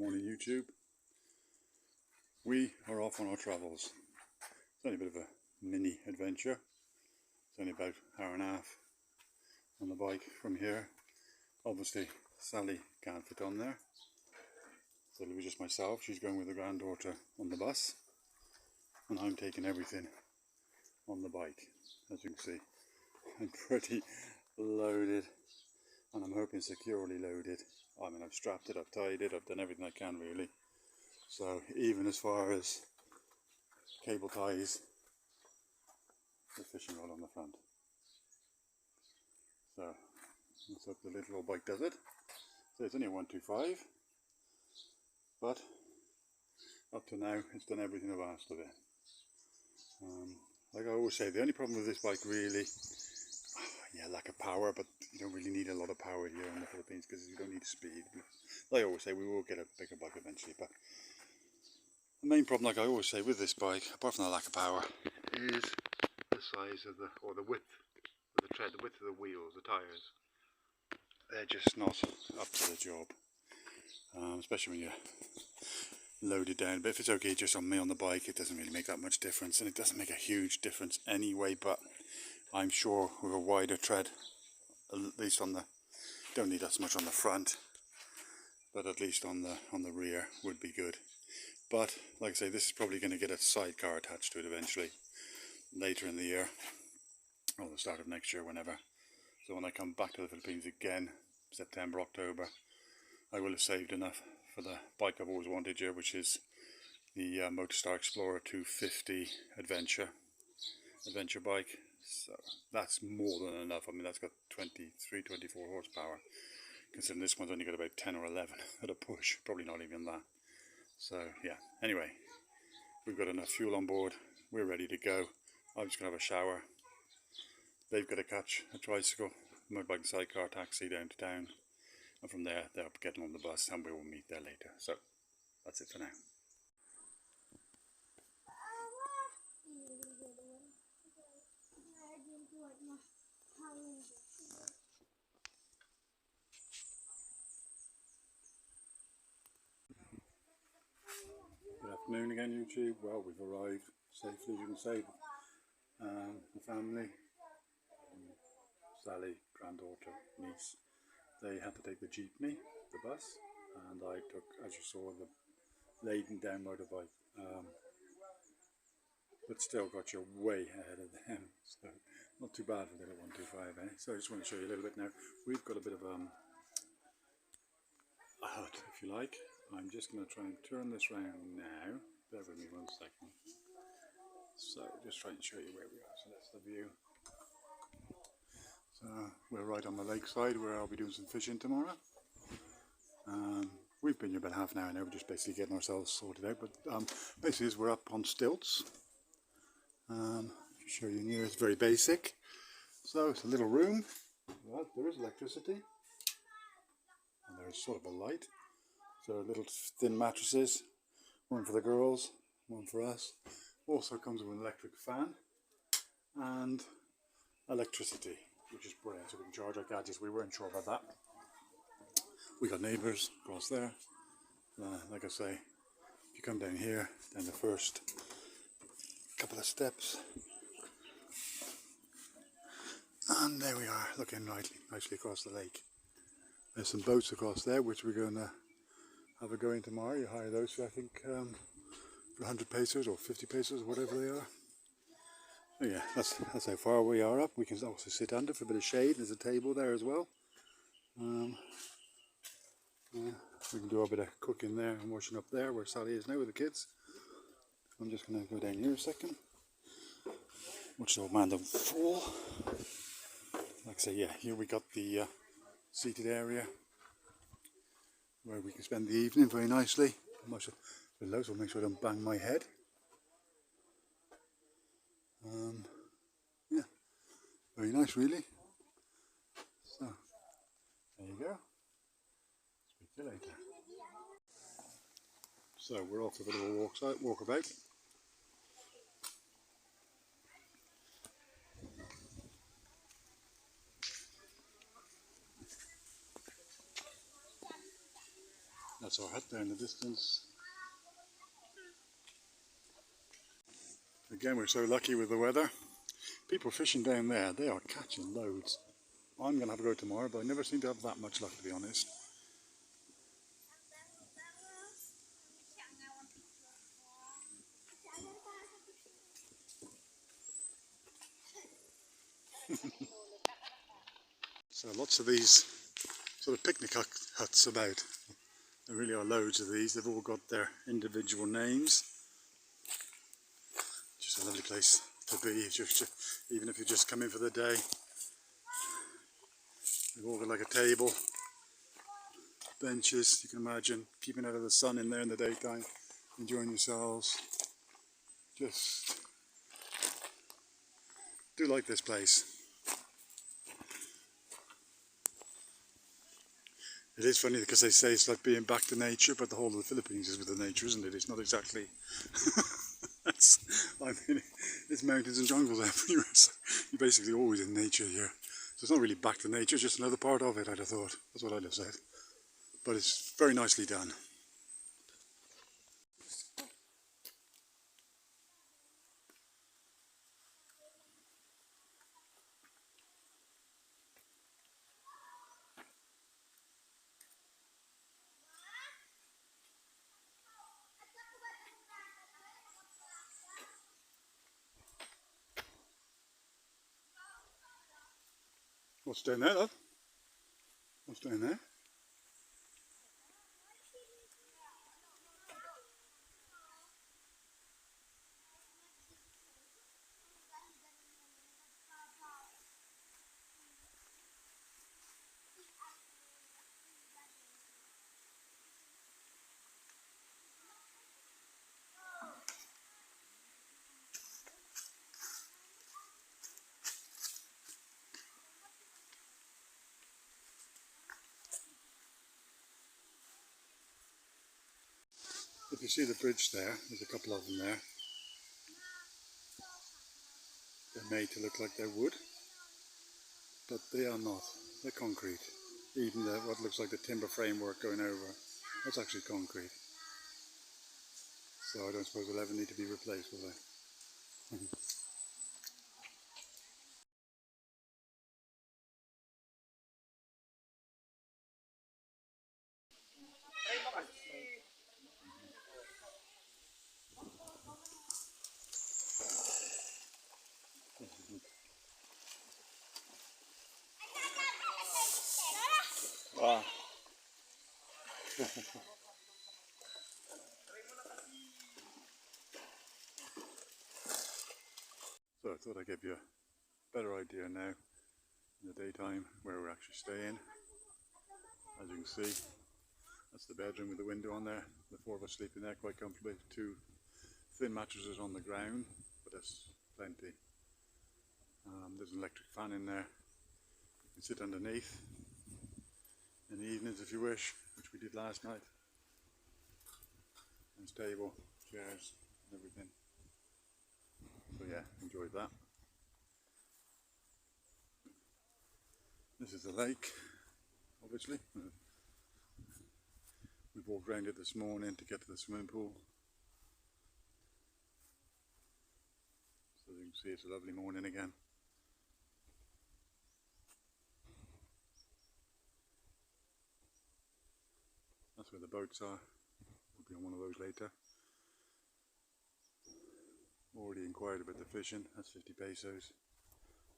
morning YouTube. We are off on our travels. It's only a bit of a mini adventure. It's only about an hour and a half on the bike from here. Obviously Sally can't fit on there, so it'll be just myself. She's going with the granddaughter on the bus, and I'm taking everything on the bike. As you can see, I'm pretty loaded, and I'm hoping securely loaded. I mean, I've strapped it, I've tied it, I've done everything I can really. So even as far as cable ties, the fishing rod on the front. So let's hope the little old bike does it. So it's only a 125, but up to now it's done everything I've asked of it. Like I always say, the only problem with this bike really, lack of power, but you don't really need a lot of power here in the Philippines because you don't need speed. Like I always say, we will get a bigger bike eventually, but the main problem, like I always say, with this bike, apart from the lack of power, is the size of the width of the tread, the width of the wheels, the tyres. They're just not up to the job, especially when you're loaded down. But if it's okay just on me on the bike, it doesn't really make that much difference, and it doesn't make a huge difference anyway. But I'm sure with a wider tread, at least on the, don't need as much on the front, but at least on the rear would be good. But like I say, this is probably going to get a sidecar attached to it eventually, later in the year, or the start of next year, whenever. So when I come back to the Philippines again, September, October, I will have saved enough for the bike I've always wanted here, which is the Motorstar Explorer 250 adventure bike. So that's more than enough. I mean, that's got 23, 24 horsepower, considering this one's only got about 10 or 11 at a push, probably not even that. So yeah, anyway, we've got enough fuel on board, we're ready to go. I'm just going to have a shower. They've got to catch a tricycle, motorbike and sidecar taxi down to town, and from there they're getting on the bus and we will meet there later. So that's it for now. Good afternoon again, YouTube. Well, we've arrived safely, you can say. The family, Sally, granddaughter, niece, they had to take the jeepney, the bus, and I took, as you saw, the laden down motorbike. But still got you way ahead of them, so not too bad for the little 125, eh? So I just want to show you a little bit now. We've got a bit of a hut, if you like. I'm just going to try and turn this round now. Bear with me 1 second. So just try and show you where we are. So that's the view. So we're right on the lakeside where I'll be doing some fishing tomorrow. We've been here about half an hour now. We're just basically getting ourselves sorted out. But basically, is we're up on stilts. Show you near. It's very basic. So it's a little room. Well, there is electricity, and there's sort of a light. So little thin mattresses. One for the girls, one for us. Also comes with an electric fan and electricity, which is brilliant, so we can charge our gadgets. We weren't sure about that. We got neighbours across there. Like I say, if you come down here, down the first couple of steps, and there we are, looking nicely across the lake. There's some boats across there, which we're going to have a go in tomorrow. You hire those for, I think, for 100 pesos or 50 pesos, whatever they are. So yeah, that's how far we are up. We can also sit under for a bit of shade. There's a table there as well. Yeah, we can do a bit of cooking there and washing up there where Sally is now with the kids. I'm just going to go down here a second. Watch the old man don't fall. Like I say, yeah, here we got the seated area where we can spend the evening very nicely. Below, so I'll make sure I don't bang my head. Yeah, very nice really. So, there you go. Speak to you later. So we're off a bit of a walkabout. That's our hut there in the distance. Again, we're so lucky with the weather. People fishing down there, they are catching loads. I'm going to have to go tomorrow, but I never seem to have that much luck, to be honest. So lots of these sort of picnic huts about. There really are loads of these. They've all got their individual names. Just a lovely place to be, even if you just come in for the day. They've all got like a table, benches, you can imagine, keeping out of the sun in there in the daytime, enjoying yourselves. Just do like this place. It is funny because they say it's like being back to nature, but the whole of the Philippines is with the nature, isn't it? It's not exactly. I mean, it's mountains and jungles everywhere, so you're basically always in nature here. So it's not really back to nature, it's just another part of it, I'd have thought. That's what I'd have said. But it's very nicely done. What's down there, love? What's down there? If you see the bridge there, there's a couple of them there. They're made to look like they're wood, but they are not. They're concrete. Even what looks like the timber framework going over, that's actually concrete. So I don't suppose they'll ever need to be replaced, will they? Wow. So I thought I'd give you a better idea now in the daytime where we're actually staying. As you can see, that's the bedroom with the window on there. The four of us sleeping there quite comfortably. Two thin mattresses on the ground, but that's plenty. There's an electric fan in there. You can sit underneath in the evenings if you wish, which we did last night. Nice table, chairs, and everything. So yeah, enjoyed that. This is the lake, obviously. We walked around it this morning to get to the swimming pool. So you can see it's a lovely morning again. That's where the boats are. We'll be on one of those later. Already inquired about the fishing. That's 50 pesos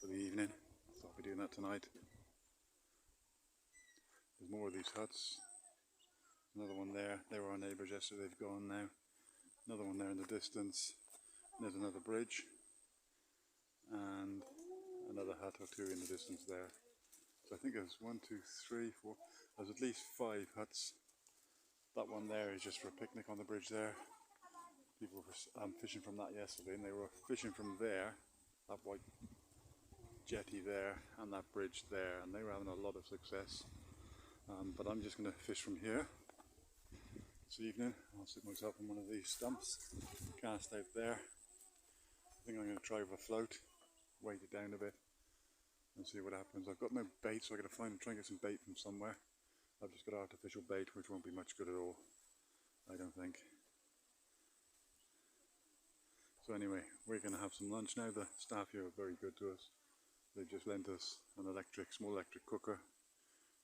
for the evening. So I'll be doing that tonight. There's more of these huts. Another one there. They were our neighbours yesterday. They've gone now. Another one there in the distance. There's another bridge. And another hut or two in the distance there. So I think there's 1, 2, 3, 4. There's at least 5 huts. That one there is just for a picnic on the bridge there. People were fishing from that yesterday, and they were fishing from there, that white jetty there, and that bridge there, and they were having a lot of success. But I'm just going to fish from here this evening. I'll sit myself on one of these stumps, cast out there. I think I'm going to try with a float, weight it down a bit, and see what happens. I've got no bait, so I've got to try and get some bait from somewhere. I've just got artificial bait, which won't be much good at all. I don't think. So anyway, we're going to have some lunch now. The staff here are very good to us. They just lent us an small electric cooker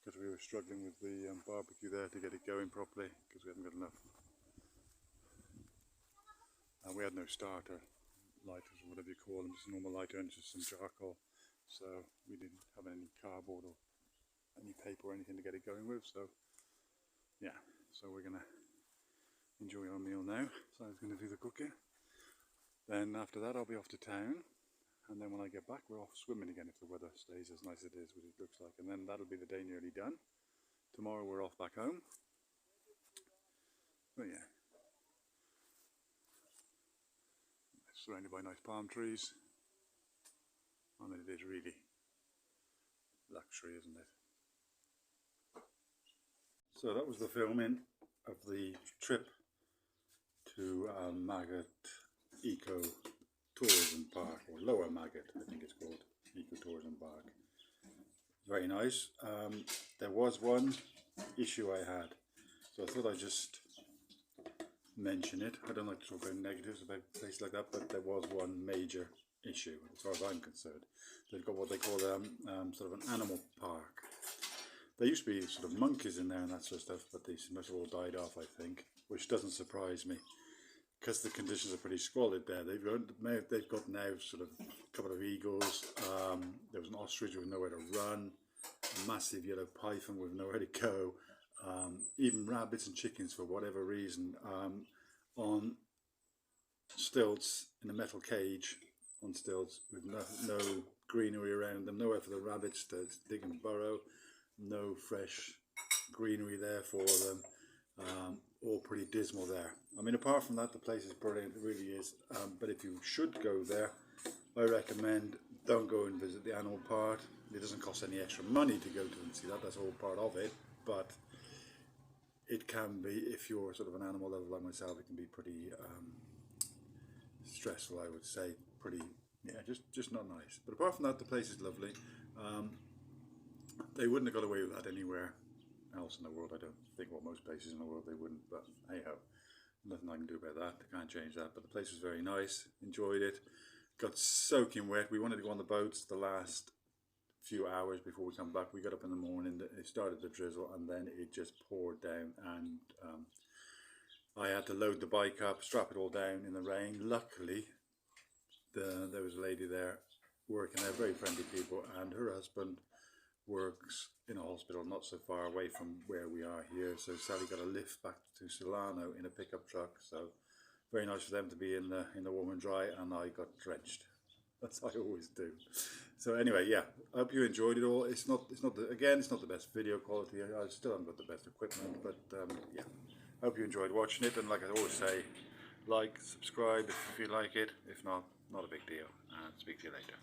because we were struggling with the barbecue there to get it going properly because we hadn't got enough. And we had no starter lighters or whatever you call them, just a normal lighter and just some charcoal. So we didn't have any cardboard or any paper or anything to get it going with. So yeah, so we're going to enjoy our meal now. So I was going to do the cooking. Then after that I'll be off to town, and then when I get back we're off swimming again if the weather stays as nice as it is, which it looks like, and then that'll be the day nearly done. Tomorrow we're off back home. But yeah, surrounded by nice palm trees. I mean, it is really luxury, isn't it? So that was the filming of the trip to Magat Eco Tourism Park, or Lower Magat, I think it's called, Eco Tourism Park. Very nice. There was one issue I had, so I thought I'd just mention it. I don't like to talk about negatives about places like that, but there was one major issue as far as I'm concerned. They've got what they call sort of an animal park. There used to be sort of monkeys in there and that sort of stuff, but they must have all died off, I think, which doesn't surprise me because the conditions are pretty squalid there. They've got now sort of a couple of eagles. There was an ostrich with nowhere to run, a massive yellow python with nowhere to go, even rabbits and chickens for whatever reason on stilts in a metal cage on stilts with no greenery around them, nowhere for the rabbits to dig and burrow, no fresh greenery there for them. All pretty dismal there. I mean, apart from that, the place is brilliant, it really is. But if you should go there, I recommend don't go and visit the animal part. It doesn't cost any extra money to go to and see that, that's all part of it. But it can be, if you're sort of an animal lover like myself, it can be pretty stressful, I would say. Pretty, yeah, just not nice. But apart from that, the place is lovely. They wouldn't have got away with that anywhere else in the world, I don't think. Well, most places in the world they wouldn't, but hey ho, nothing I can do about that. I can't change that. But the place was very nice, enjoyed it. Got soaking wet. We wanted to go on the boats the last few hours before we come back. We got up in the morning, it started to drizzle, and then it just poured down, and I had to load the bike up, strap it all down in the rain. Luckily there was a lady there working there, very friendly people, and her husband works in a hospital not so far away from where we are here, so Sally got a lift back to Solano in a pickup truck. So very nice for them to be in the warm and dry, and I got drenched. That's what I always do. So anyway, yeah, I hope you enjoyed it all. It's not the best video quality. I still haven't got the best equipment, but yeah, I hope you enjoyed watching it. And like I always say, like, subscribe if you like it. If not, not a big deal. And speak to you later.